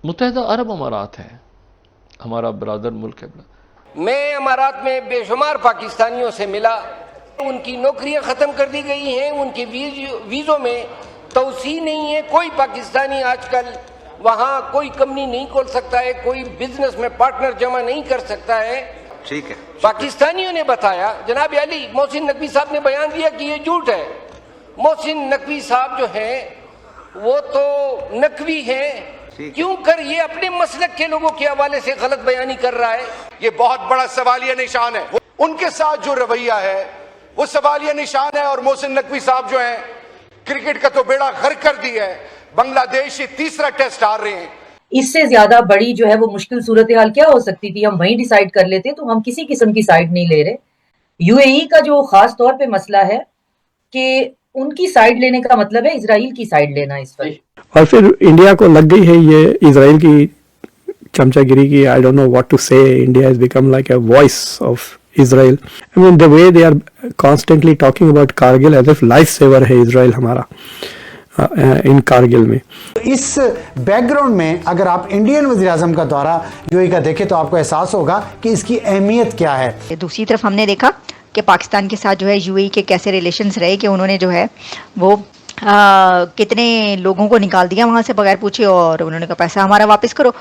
मुत्तहिदा अरब अमारात है, हमारा बरादर मुल्क है। मैं अमारात में बेशुमार पाकिस्तानियों से मिला, उनकी नौकरियां ख़त्म कर दी गई हैं, उनके वीज़ों में तौसी नहीं है। कोई पाकिस्तानी आजकल वहाँ कोई कंपनी नहीं खोल सकता है, कोई बिजनेस में पार्टनर जमा नहीं कर सकता है। ठीक है, पाकिस्तानियों ने बताया, जनाब अली मोहसिन नकवी साहब ने बयान दिया कि ये झूठ है। मोहसिन नकवी साहब जो हैं वो तो नकवी हैं, क्यों कर ये अपने मसलक के लोगों के हवाले से गलत बयानी कर रहा है। ये बहुत बड़ा सवालिया निशान है। उनके साथ जो रवैया है वो सवालिया निशान है। और मोहसिन नकवी साहब जो हैं क्रिकेट का तो बेड़ा गर्क कर दिया है। बांग्लादेश ये तीसरा टेस्ट हार रहे हैं। इससे ज्यादा बड़ी जो है वो मुश्किल सूरत हाल क्या हो सकती थी, हम वहीं डिसाइड कर लेते। तो हम किसी किस्म की साइड नहीं ले रहे। यूएई का जो खास तौर पे मसला है कि उनकी साइड लेने का मतलब है इजराइल की साइड लेना इस वक्त। और फिर इंडिया को लग गई है ये इजराइल की चमचागिरी की। I don't know what to say. India has become like a voice of Israel. I mean the way they are constantly talking about Kargil as if life saver है इजराइल हमारा इन कारगिल में। इस बैकग्राउंड में अगर आप इंडियन वज़ीर-ए-आज़म का दौरा यूएई का देखें तो आपको एहसास होगा कि इसकी अहमियत क्या है। दूसरी तरफ हमने देखा कि पाकिस्तान के साथ जो है यूएई के कैसे रिलेशंस रहे कि उन्होंने जो है वो कितने लोगों को निकाल दिया वहां से बगैर पूछे, और उन्होंने कहा पैसा हमारा वापस करो।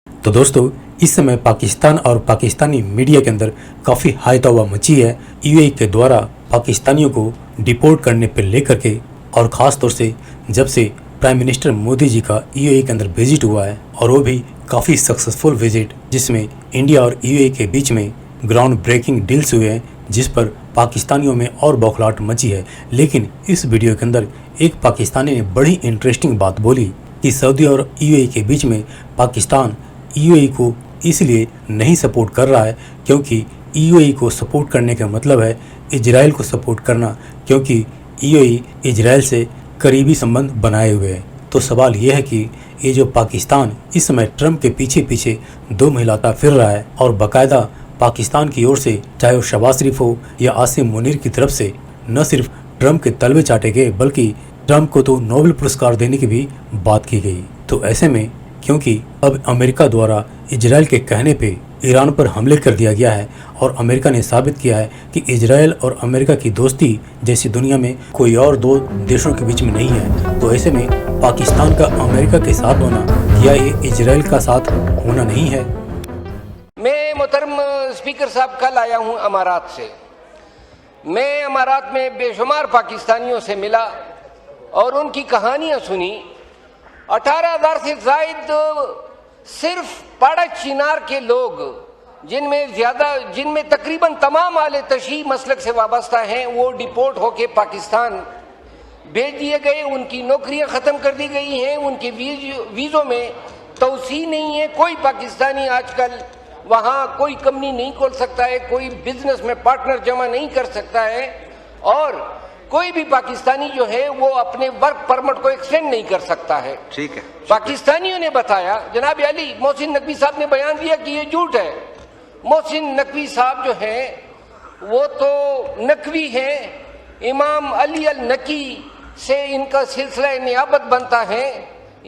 तो दोस्तों, इस समय पाकिस्तान और पाकिस्तानी मीडिया के अंदर काफ़ी हाई तौबा मची है यूएई के द्वारा पाकिस्तानियों को डिपोर्ट करने पर लेकर के। और ख़ास तौर से जब से प्राइम मिनिस्टर मोदी जी का यूएई के अंदर विजिट हुआ है, और वो भी काफ़ी सक्सेसफुल विजिट, जिसमें इंडिया और यूएई के बीच में ग्राउंड ब्रेकिंग डील्स हुए हैं, जिस पर पाकिस्तानियों में और बौखलाहट मची है। लेकिन इस वीडियो के अंदर एक पाकिस्तानी ने बड़ी इंटरेस्टिंग बात बोली कि सऊदी और यूएई के बीच में पाकिस्तान यूएई को इसलिए नहीं सपोर्ट कर रहा है क्योंकि यूएई को सपोर्ट करने का मतलब है इजराइल को सपोर्ट करना, क्योंकि यूएई इजराइल से करीबी संबंध बनाए हुए हैं। तो सवाल यह है कि ये जो पाकिस्तान इस समय ट्रंप के पीछे पीछे दो हिलाता फिर रहा है, और बाकायदा पाकिस्तान की ओर से चाहे वो शहबाज शरीफ हो या आसिम मुनीर की तरफ से न सिर्फ ट्रंप के तलवे चाटे गए बल्कि ट्रंप को तो नोबेल पुरस्कार देने की भी बात की गई। तो ऐसे में क्योंकि अब अमेरिका द्वारा इजराइल के कहने पे ईरान पर हमले कर दिया गया है, और अमेरिका ने साबित किया है कि इजराइल और अमेरिका की दोस्ती जैसी दुनिया में कोई और दो देशों के बीच में नहीं है, तो ऐसे में पाकिस्तान का अमेरिका के साथ होना या ये इजराइल का साथ होना नहीं है। मैं मोहतरम स्पीकर साहब कल आया हूँ अमारात से। मैं अमारात में बेशुमार पाकिस्तानियों से मिला और उनकी कहानियाँ सुनी। 18,000 से जायद सिर्फ पाड़ा चिनार के लोग, जिनमें तकरीबन तमाम आले तशी मसलक से वाबस्ता हैं, वो डिपोर्ट होके पाकिस्तान भेज दिए गए। उनकी नौकरियां ख़त्म कर दी गई हैं, उनके वीज़ों में तौसी नहीं है। कोई पाकिस्तानी आजकल वहाँ कोई कंपनी नहीं खोल सकता है, कोई बिजनेस में पार्टनर जमा नहीं कर सकता है, और कोई भी पाकिस्तानी जो है वो अपने वर्क परमिट को एक्सटेंड नहीं कर सकता है। ठीक है, पाकिस्तानियों ने बताया, जनाब अली मोहसिन नकवी साहब ने बयान दिया कि ये झूठ है। मोहसिन नकवी साहब जो हैं वो तो नकवी हैं। इमाम अली अल नकी से इनका सिलसिला नियाबत बनता है।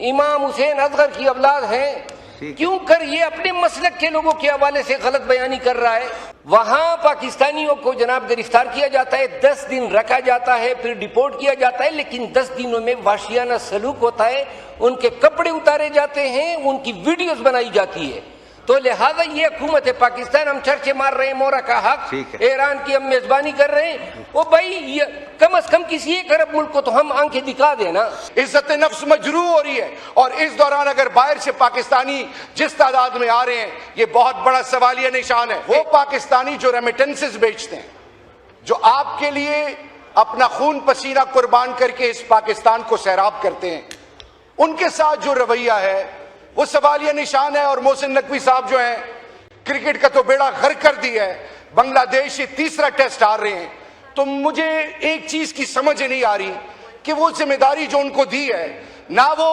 इमाम हुसैन असगर की औलाद हैं। क्यों कर ये अपने मसलक के लोगों के हवाले से गलत बयानी कर रहा है। वहां पाकिस्तानियों को जनाब गिरफ्तार किया जाता है, 10 दिन रखा जाता है, फिर डिपोर्ट किया जाता है, लेकिन 10 दिनों में वाशियाना सलूक होता है, उनके कपड़े उतारे जाते हैं, उनकी वीडियोस बनाई जाती है। तो लिहाजा ये हुकूमत है पाकिस्तान, हम चर्चे मार रहे हैं मोरा का हक, ईरान की हम मेजबानी कर रहे हैं। वो भाई कम अज कम किसी एक अरब मुल्क को तो हम आंखें दिखा देना। इज्जत नफ्स मजरू हो रही है, और इस दौरान अगर बाहर से पाकिस्तानी जिस तादाद में आ रहे हैं, ये बहुत बड़ा सवालिया निशान है। वो पाकिस्तानी जो रेमिटेंसेस बेचते हैं, जो आपके लिए अपना खून पसीना कुर्बान करके इस पाकिस्तान को सैराब करते हैं, उनके साथ जो रवैया है वो सवालिया निशान है। और मोहसिन नकवी साहब जो हैं क्रिकेट का तो बेड़ा गर्क कर दिया है। बांग्लादेश ये तीसरा टेस्ट हार रहे हैं। तो मुझे एक चीज की समझ नहीं आ रही कि वो जिम्मेदारी जो उनको दी है, ना वो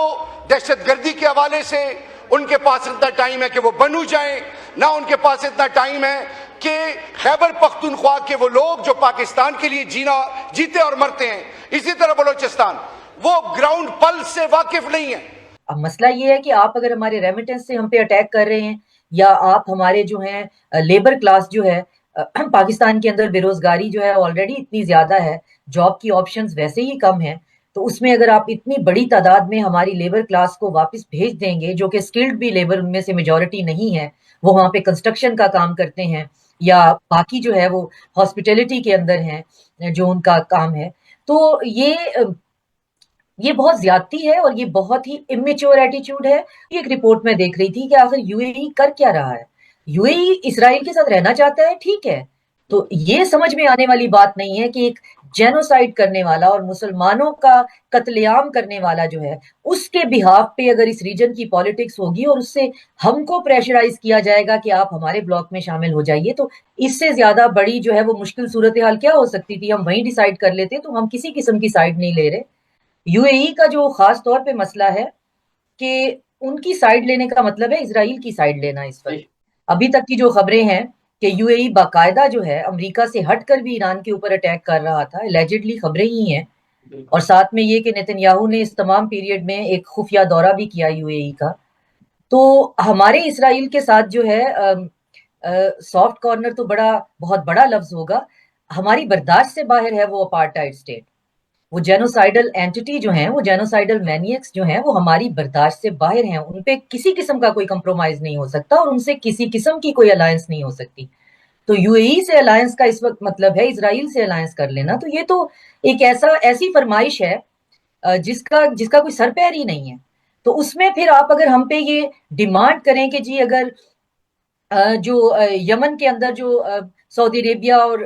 दहशतगर्दी के हवाले से उनके पास इतना टाइम है कि वो बनू जाएं, ना उनके पास इतना टाइम है कि खैबर पख्तूनख्वा के वो लोग जो पाकिस्तान के लिए जीते और मरते हैं, इसी तरह बलोचिस्तान वो ग्राउंड पल्स से वाकिफ नहीं है। अब मसला ये है कि आप अगर हमारे रेमिटेंस से हम पे अटैक कर रहे हैं, या आप हमारे जो है लेबर क्लास जो है पाकिस्तान के अंदर बेरोजगारी जो है ऑलरेडी इतनी ज्यादा है, जॉब की ऑप्शंस वैसे ही कम है, तो उसमें अगर आप इतनी बड़ी तादाद में हमारी लेबर क्लास को वापस भेज देंगे, जो कि स्किल्ड भी लेबर उनमें से मेजॉरिटी नहीं है, वो वहाँ पे कंस्ट्रक्शन का काम करते हैं या बाकी जो है वो हॉस्पिटैलिटी के अंदर हैं जो उनका काम है, तो ये बहुत ज्यादती है और ये बहुत ही इमेच्योर एटीट्यूड है। एक रिपोर्ट में देख रही थी कि आखिर यूएई कर क्या रहा है। यूएई इसराइल के साथ रहना चाहता है, ठीक है, तो ये समझ में आने वाली बात नहीं है कि एक जेनोसाइड करने वाला और मुसलमानों का कत्लेआम करने वाला जो है, उसके बिहाफ पे अगर इस रीजन की पॉलिटिक्स होगी और उससे हमको प्रेशराइज किया जाएगा कि आप हमारे ब्लॉक में शामिल हो जाइए, तो इससे ज्यादा बड़ी जो है वो मुश्किल सूरत हाल क्या हो सकती थी। हम वहीं डिसाइड कर लेते, तो हम किसी किस्म की साइड नहीं ले रहे। यूएई का जो खास तौर पे मसला है कि उनकी साइड लेने का मतलब है इजराइल की साइड लेना। इस वक्त अभी तक की जो खबरें हैं कि यूएई बाकायदा जो है अमेरिका से हटकर भी ईरान के ऊपर अटैक कर रहा था, एलिजिडली खबरें ही हैं, और साथ में ये कि नेतन्याहू ने इस तमाम पीरियड में एक खुफिया दौरा भी किया यूएई का। तो हमारे इसराइल के साथ जो है सॉफ्ट कॉर्नर तो बहुत बड़ा लफ्ज होगा, हमारी बर्दाश्त से बाहर है वो अपार्टाइड स्टेट। वो जेनोसाइडल एंटिटी जो हैं, वो जेनोसाइडल मैनियक्स जो हैं, वो हमारी बर्दाश्त से बाहर हैं। उन पे किसी किस्म का कोई कंप्रोमाइज नहीं हो सकता और उनसे किसी किस्म की कोई अलायंस नहीं हो सकती। तो यूएई से अलायंस का इस वक्त मतलब है इजराइल से अलायंस कर लेना। तो ये तो एक ऐसी फरमाइश है जिसका कोई सर पैर ही नहीं है। तो उसमें फिर आप अगर हम पे ये डिमांड करें कि जी अगर जो यमन के अंदर जो सऊदी अरेबिया और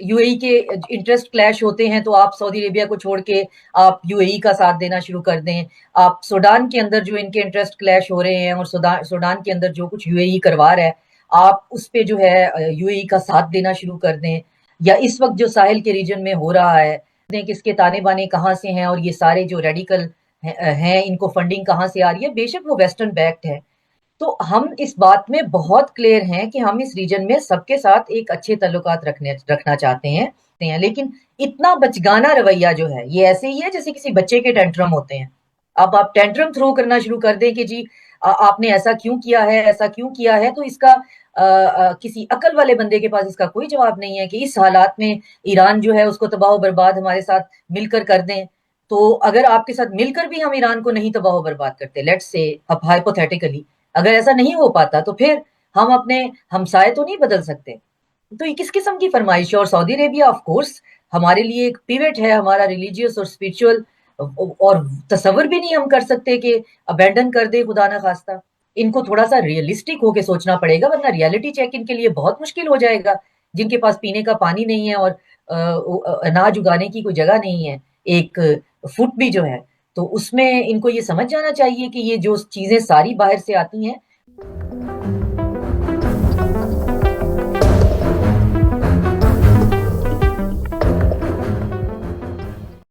यूएई के इंटरेस्ट क्लैश होते हैं, तो आप सऊदी अरेबिया को छोड़ के आप यूएई का साथ देना शुरू कर दें। आप सूडान के अंदर जो इनके इंटरेस्ट क्लैश हो रहे हैं और सूडान के अंदर जो कुछ यूएई करवा रहा है, आप उस पे जो है यूएई का साथ देना शुरू कर दें। या इस वक्त जो साहिल के रीजन में हो रहा है, कि इसके ताने बाने कहाँ से हैं और ये सारे जो रेडिकल हैं इनको फंडिंग कहाँ से आ रही है। बेशक वो वेस्टर्न बैक्ड है, तो हम इस बात में बहुत क्लियर हैं कि हम इस रीजन में सबके साथ एक अच्छे ताल्लुकात रखना चाहते हैं, लेकिन इतना बचगाना रवैया जो है ये ऐसे ही है जैसे किसी बच्चे के टेंट्रम होते हैं। अब आप टेंट्रम थ्रो करना शुरू कर दें कि जी आपने ऐसा क्यों किया है, ऐसा क्यों किया है, तो इसका किसी अकल वाले बंदे के पास इसका कोई जवाब नहीं है कि इस हालात में ईरान जो है उसको तबाह बर्बाद हमारे साथ मिलकर कर दें। तो अगर आपके साथ मिलकर भी हम ईरान को नहीं तबाह बर्बाद करते, लेट्स से हाइपोथेटिकली अगर ऐसा नहीं हो पाता, तो फिर हम अपने हमसाये तो नहीं बदल सकते। तो ये किस किस्म की फरमाइश है। और सऊदी अरेबिया ऑफ कोर्स हमारे लिए एक पिवट है, हमारा रिलीजियस और स्पिरिचुअल, और तसव्वुर भी नहीं हम कर सकते कि अबेंडन कर दे खुदा ना खास्ता। इनको थोड़ा सा रियलिस्टिक होके सोचना पड़ेगा, वरना रियलिटी चेक इनके लिए बहुत मुश्किल हो जाएगा। जिनके पास पीने का पानी नहीं है और अनाज उगाने की कोई जगह नहीं है, एक फुट भी जो है, तो उसमें इनको ये समझ जाना चाहिए कि ये जो चीजें सारी बाहर से आती हैं